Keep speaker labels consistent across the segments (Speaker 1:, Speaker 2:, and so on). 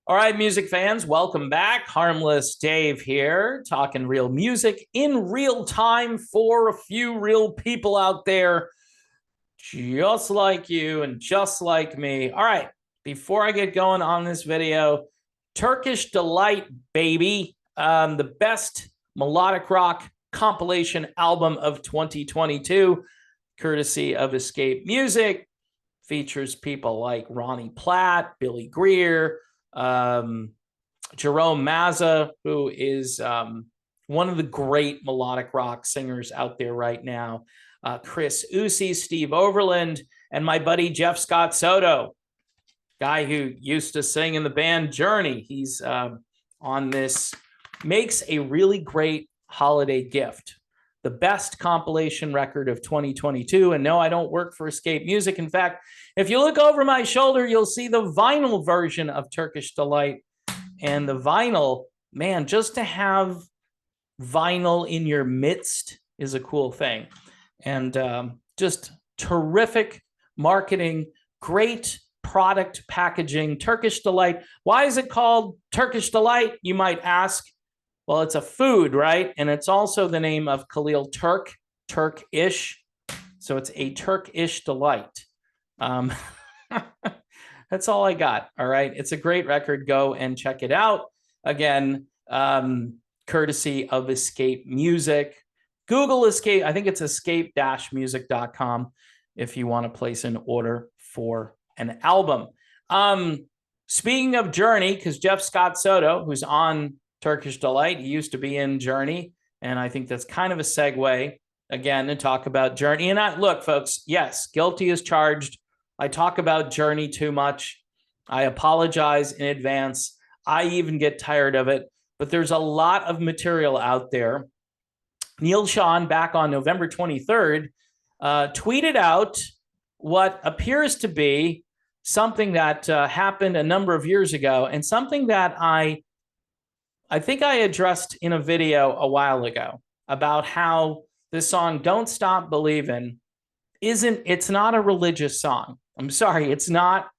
Speaker 1: All right, music fans, welcome back. Harmless Dave here, talking real music in real time for a few real people out there, just like you and just like me. All right, before I get going on this video, Turkish Delight, baby, the best melodic rock compilation album of 2022, courtesy of Escape Music, features people like Ronnie Platt, Billy Greer, um, Jerome Mazza, who is one of the great melodic rock singers out there right now, Chris Usi, Steve Overland, and my buddy Jeff Scott Soto, guy who used to sing in the band Journey. He's on this, makes a really great holiday gift. The best compilation record of 2022. And no, I don't work for Escape Music. In fact, if you look over my shoulder, you'll see the vinyl version of Turkish Delight. And the vinyl, man, just to have vinyl in your midst is a cool thing. And just terrific marketing, great product packaging. Turkish Delight. Why is it called Turkish Delight, you might ask? Well, it's a food, right? And it's also the name of Khalil Turk, Turkish. So it's a Turkish delight. That's all I got. All right. It's a great record. Go and check it out. Again, courtesy of Escape Music. Google Escape. I think it's escape-music.com if you want to place an order for an album. Speaking of Journey, because Jeff Scott Soto, who's on Turkish Delight, he used to be in Journey, and I think that's kind of a segue again to talk about Journey. And look, folks, yes, guilty as charged. I talk about Journey too much. I apologize in advance. I even get tired of it, but there's a lot of material out there. Neal Schon, back on November 23rd, tweeted out what appears to be something that happened a number of years ago, and something that I think I addressed in a video a while ago about how this song, Don't Stop Believin', it's not a religious song. I'm sorry, it's not.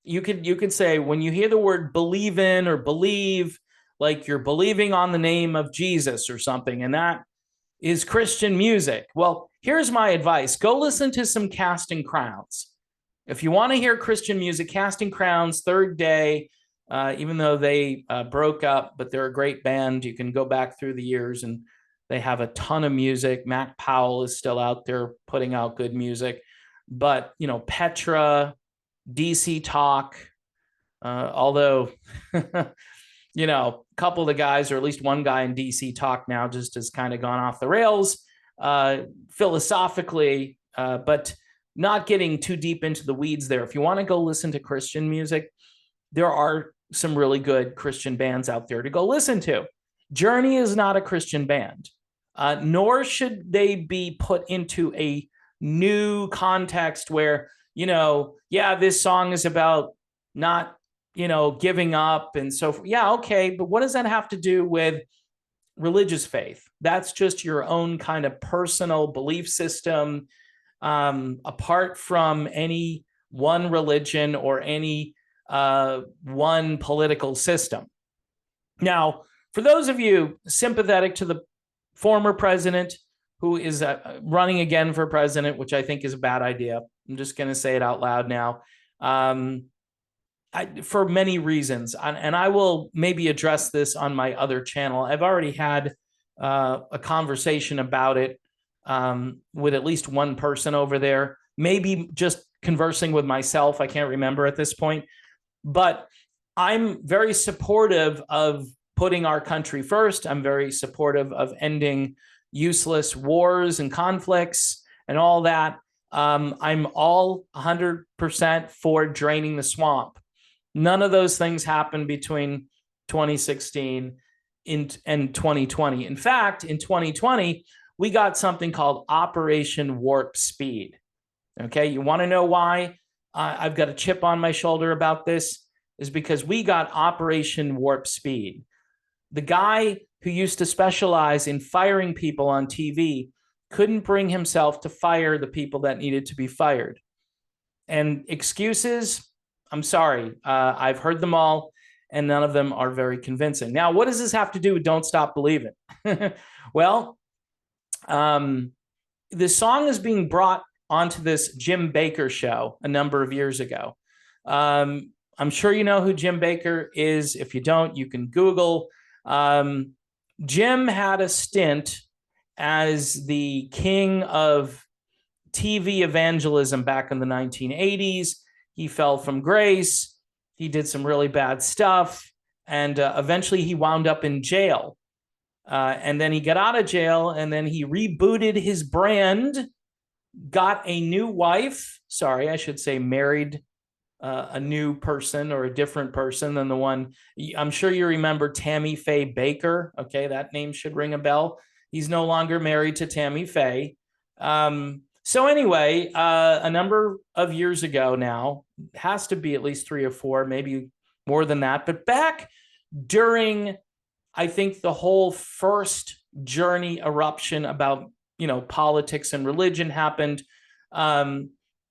Speaker 1: You could say when you hear the word believe in or believe, like you're believing on the name of Jesus or something, and that is Christian music. Well, here's my advice. Go listen to some Casting Crowns. If you want to hear Christian music, Casting Crowns, Third Day, even though they broke up, but they're a great band. You can go back through the years and they have a ton of music. Mac Powell is still out there putting out good music. But, you know, Petra, DC Talk, although, you know, a couple of the guys, or at least one guy in DC Talk now just has kind of gone off the rails philosophically, but not getting too deep into the weeds there. If you want to go listen to Christian music, there are some really good Christian bands out there to go listen to. Journey is not a Christian band, nor should they be put into a new context where, you know, yeah, this song is about not, you know, giving up and so forth. Yeah, okay, but what does that have to do with religious faith? That's just your own kind of personal belief system, apart from any one religion or any one political system. Now, for those of you sympathetic to the former president who is running again for president, which I think is a bad idea, I'm just going to say it out loud now, for many reasons, and I will maybe address this on my other channel. I've already had a conversation about it with at least one person over there, maybe just conversing with myself. I can't remember at this point. But I'm very supportive of putting our country first. I'm very supportive of ending useless wars and conflicts and all that. I'm all 100% for draining the swamp. None of those things happened between 2016 and 2020. In fact, in 2020, we got something called Operation Warp Speed. Okay, you want to know why I've got a chip on my shoulder about this? Is because we got Operation Warp Speed. The guy who used to specialize in firing people on TV couldn't bring himself to fire the people that needed to be fired. And excuses, I'm sorry, I've heard them all. and none of them are very convincing. Now, what does this have to do with Don't Stop Believing? Well, the song is being brought onto this Jim Bakker show a number of years ago. I'm sure you know who Jim Bakker is. If you don't, you can Google. Jim had a stint as the king of TV evangelism back in the 1980s. He fell from grace. He did some really bad stuff. And eventually he wound up in jail. And then he got out of jail, and then he rebooted his brand, got a new wife. Sorry, I should say married a new person or a different person than the one. I'm sure you remember Tammy Faye Bakker. Okay, that name should ring a bell. He's no longer married to Tammy Faye. So anyway, a number of years ago now, has to be at least 3 or 4, maybe more than that. But back during, I think, the whole first Journey eruption about, politics and religion happened.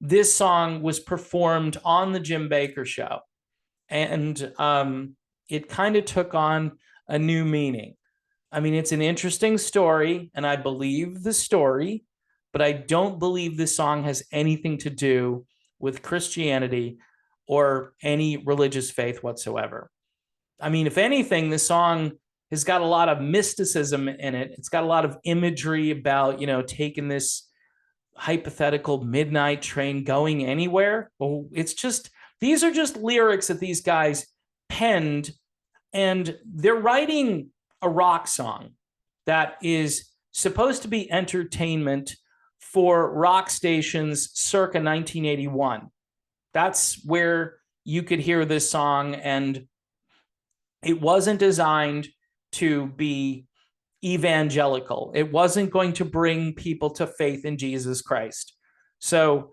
Speaker 1: This song was performed on the Jim Bakker show, and it kind of took on a new meaning. I mean, it's an interesting story, and I believe the story, but I don't believe this song has anything to do with Christianity or any religious faith whatsoever. I mean, if anything, this song has got a lot of mysticism in it. It's got a lot of imagery about, taking this hypothetical midnight train going anywhere. Well, these are just lyrics that these guys penned, and they're writing a rock song that is supposed to be entertainment for rock stations circa 1981. That's where you could hear this song, and it wasn't designed to be evangelical. It wasn't going to bring people to faith in Jesus Christ. So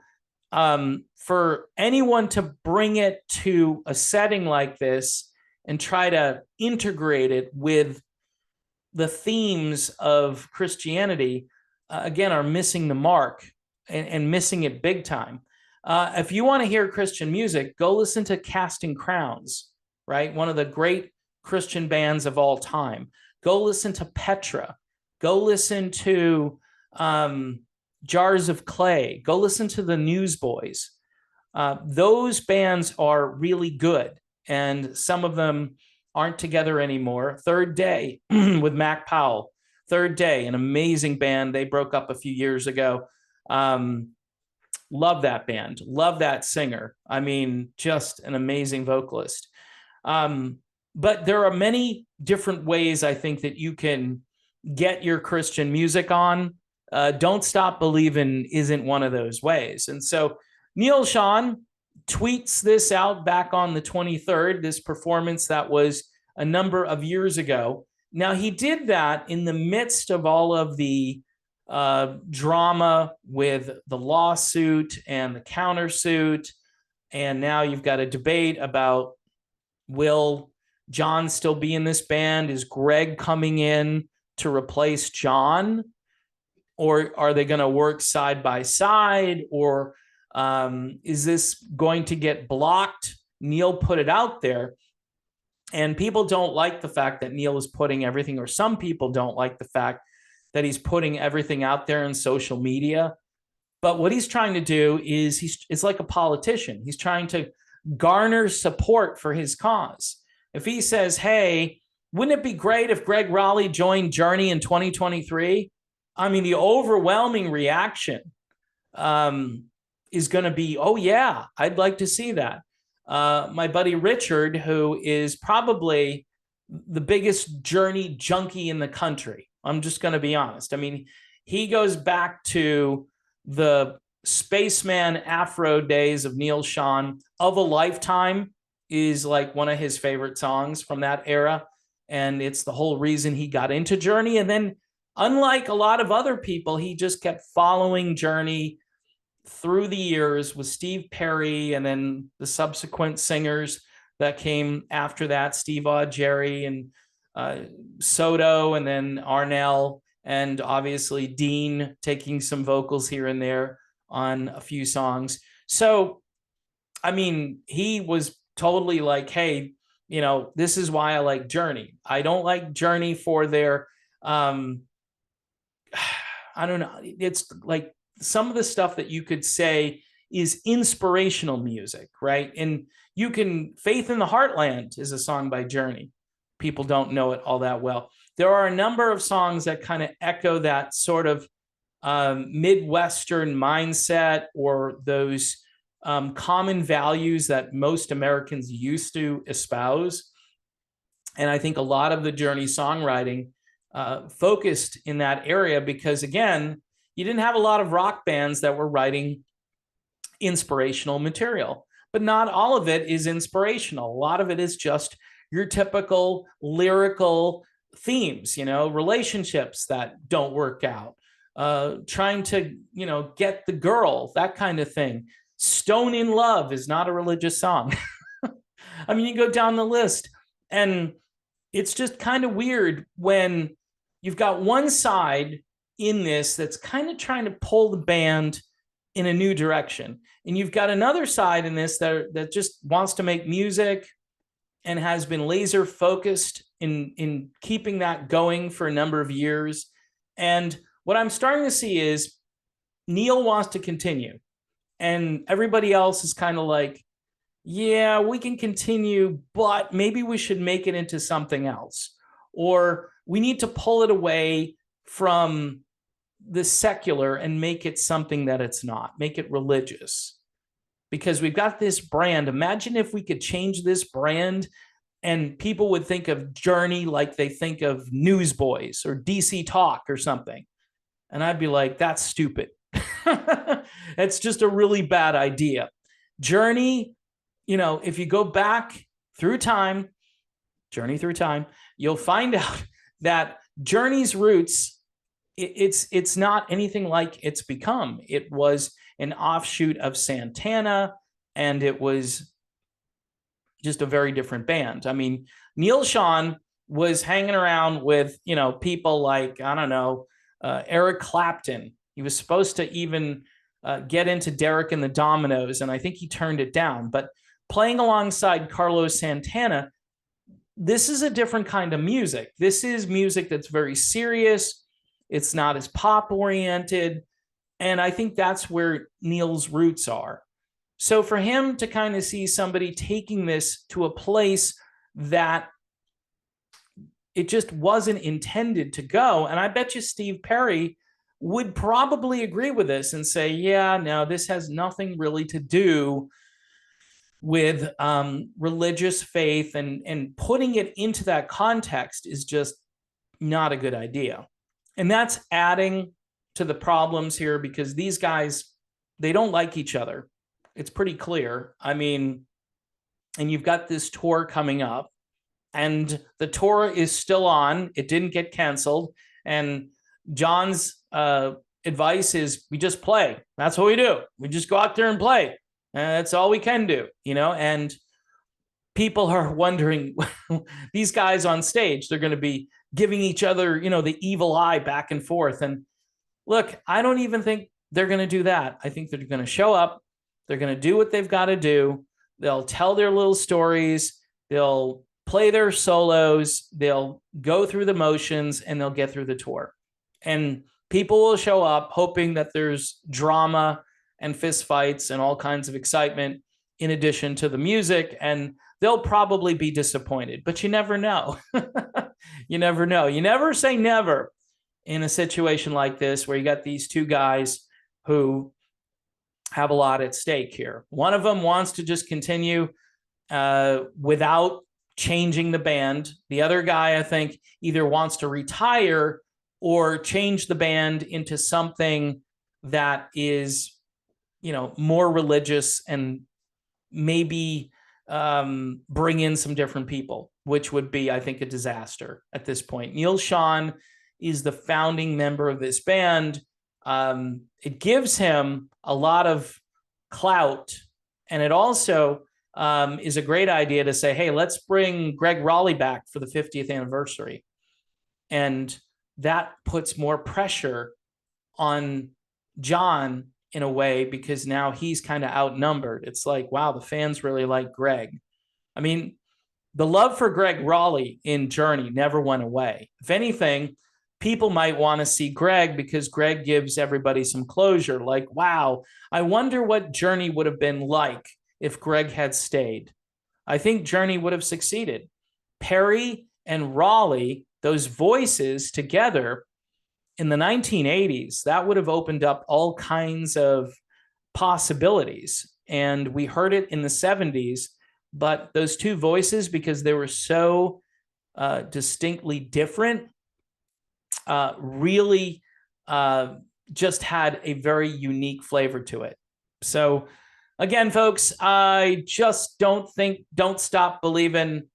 Speaker 1: for anyone to bring it to a setting like this and try to integrate it with the themes of Christianity, again, are missing the mark and missing it big time. If you want to hear Christian music, go listen to Casting Crowns, right? One of the great Christian bands of all time. Go listen to Petra. Go listen to Jars of Clay. Go listen to the Newsboys. Those bands are really good, and some of them aren't together anymore. Third Day with Mac Powell. Third Day, an amazing band. They broke up a few years ago. Love that band. Love that singer. I mean, just an amazing vocalist. But there are many different ways, I think, that you can get your Christian music on. Don't Stop Believing isn't one of those ways. And so Neal Schon tweets this out back on the 23rd, this performance that was a number of years ago. Now, he did that in the midst of all of the drama with the lawsuit and the countersuit. And now you've got a debate about, will John still be in this band? Is Greg coming in to replace John? Or are they going to work side by side? Or is this going to get blocked? Neal put it out there. And people don't like the fact that Neal is putting everything, or some people don't like the fact that he's putting everything out there in social media. But what he's trying to do is it's like a politician. He's trying to garner support for his cause. If he says, hey, wouldn't it be great if Greg Raleigh joined Journey in 2023? I mean, the overwhelming reaction is going to be, oh, yeah, I'd like to see that. My buddy Richard, who is probably the biggest Journey junkie in the country, I'm just going to be honest. I mean, he goes back to the Spaceman Afro days of Neal Schon. Of a Lifetime is like one of his favorite songs from that era. And it's the whole reason he got into Journey. And then, unlike a lot of other people, he just kept following Journey through the years with Steve Perry and then the subsequent singers that came after that, Steve Augeri and Soto, and then Arnell, and obviously Dean taking some vocals here and there on a few songs. So, I mean, he was totally like, hey, This is why I like Journey. I don't like Journey for their, I don't know. It's like some of the stuff that you could say is inspirational music, right? And Faith in the Heartland is a song by Journey. People don't know it all that well. There are a number of songs that kind of echo that sort of Midwestern mindset, or those common values that most Americans used to espouse. And I think a lot of the Journey songwriting focused in that area because, again, you didn't have a lot of rock bands that were writing inspirational material, but not all of it is inspirational. A lot of it is just your typical lyrical themes, relationships that don't work out, trying to, get the girl, that kind of thing. Stone in Love is not a religious song. I mean, you go down the list, and it's just kind of weird when you've got one side in this that's kind of trying to pull the band in a new direction. And you've got another side in this that just wants to make music and has been laser focused in keeping that going for a number of years. And what I'm starting to see is Neal wants to continue, and everybody else is kind of like, yeah, we can continue, but maybe we should make it into something else. Or we need to pull it away from the secular and make it something that it's not, make it religious. Because we've got this brand. Imagine if we could change this brand and people would think of Journey like they think of Newsboys or DC Talk or something. And I'd be like, that's stupid. It's just a really bad idea. Journey, if you go back through time, Journey through time, you'll find out that Journey's roots, it's not anything like it's become. It was an offshoot of Santana, and it was just a very different band. I mean, Neal Schon was hanging around with, people like, I don't know, Eric Clapton. He was supposed to even get into Derek and the Dominoes, and I think he turned it down. But playing alongside Carlos Santana, this is a different kind of music. This is music that's very serious. It's not as pop oriented. And I think that's where Neal's roots are. So for him to kind of see somebody taking this to a place that it just wasn't intended to go, and I bet you Steve Perry would probably agree with this and say, yeah, no, this has nothing really to do with religious faith, and putting it into that context is just not a good idea. And that's adding to the problems here, because these guys, they don't like each other. It's pretty clear. I mean, and you've got this tour coming up, and the tour is still on. It didn't get canceled. And John's advice is we just play. That's what we do. We just go out there and play. And that's all we can do, and people are wondering, these guys on stage, they're going to be giving each other, the evil eye back and forth. And look, I don't even think they're going to do that. I think they're going to show up. They're going to do what they've got to do. They'll tell their little stories. They'll play their solos. They'll go through the motions, and they'll get through the tour. And people will show up hoping that there's drama and fistfights and all kinds of excitement in addition to the music. And they'll probably be disappointed, but you never know. You never know. You never say never in a situation like this, where you got these two guys who have a lot at stake here. One of them wants to just continue without changing the band. The other guy, I think, either wants to retire or change the band into something that is, more religious, and maybe bring in some different people, which would be, I think, a disaster at this point. Neal Schon is the founding member of this band. It gives him a lot of clout, and it also is a great idea to say, hey, let's bring Greg Raleigh back for the 50th anniversary. And that puts more pressure on John in a way, because now he's kind of outnumbered. It's like, wow, the fans really like Greg. I mean, the love for Greg Raleigh in Journey never went away. If anything, people might want to see Greg because Greg gives everybody some closure. Like, wow, I wonder what Journey would have been like if Greg had stayed. I think Journey would have succeeded. Perry and Raleigh, those voices together in the 1980s, that would have opened up all kinds of possibilities. And we heard it in the 70s, but those two voices, because they were so distinctly different, really just had a very unique flavor to it. So again, folks, I just don't think Don't Stop Believin'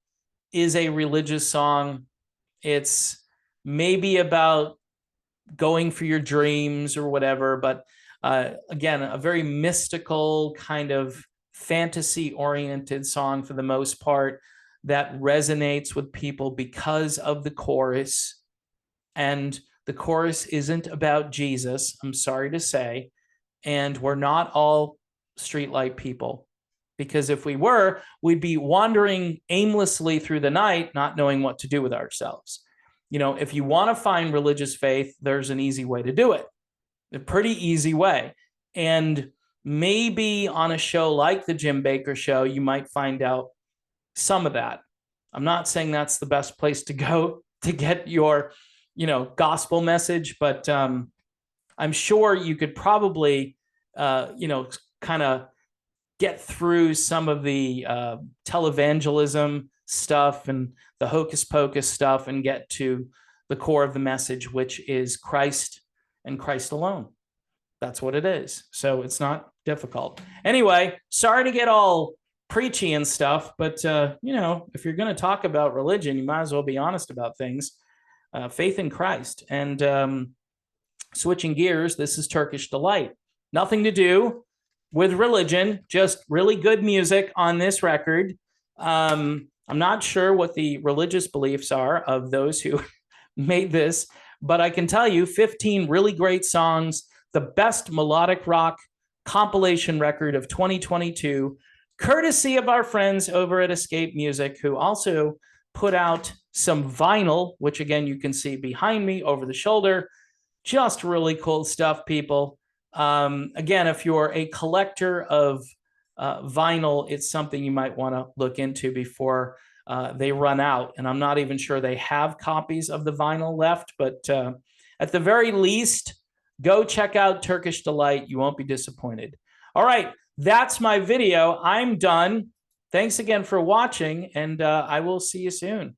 Speaker 1: is a religious song. It's maybe about going for your dreams or whatever, but again, a very mystical kind of fantasy-oriented song for the most part that resonates with people because of the chorus. And the chorus isn't about Jesus, I'm sorry to say, and we're not all streetlight people, because if we were, we'd be wandering aimlessly through the night, not knowing what to do with ourselves. You know, if you want to find religious faith, there's an easy way to do it, a pretty easy way. And maybe on a show like the Jim Bakker Show, you might find out some of that. I'm not saying that's the best place to go to get your, gospel message, but I'm sure you could probably, kind of get through some of the televangelism stuff and the hocus pocus stuff and get to the core of the message, which is Christ and Christ alone. That's what it is. So it's not difficult. Anyway, sorry to get all preachy and stuff, but if you're going to talk about religion, you might as well be honest about things. Faith in Christ. And switching gears, this is Turkish Delight. Nothing to do with religion, just really good music on this record. I'm not sure what the religious beliefs are of those who made this, but I can tell you 15 really great songs, the best melodic rock compilation record of 2022, courtesy of our friends over at Escape Music, who also put out some vinyl, which again, you can see behind me over the shoulder. Just really cool stuff, people. Again, if you're a collector of vinyl, it's something you might want to look into before they run out. And I'm not even sure they have copies of the vinyl left, but at the very least, go check out Turkish Delight. You won't be disappointed. All right, that's my video. I'm done. Thanks again for watching, and I will see you soon.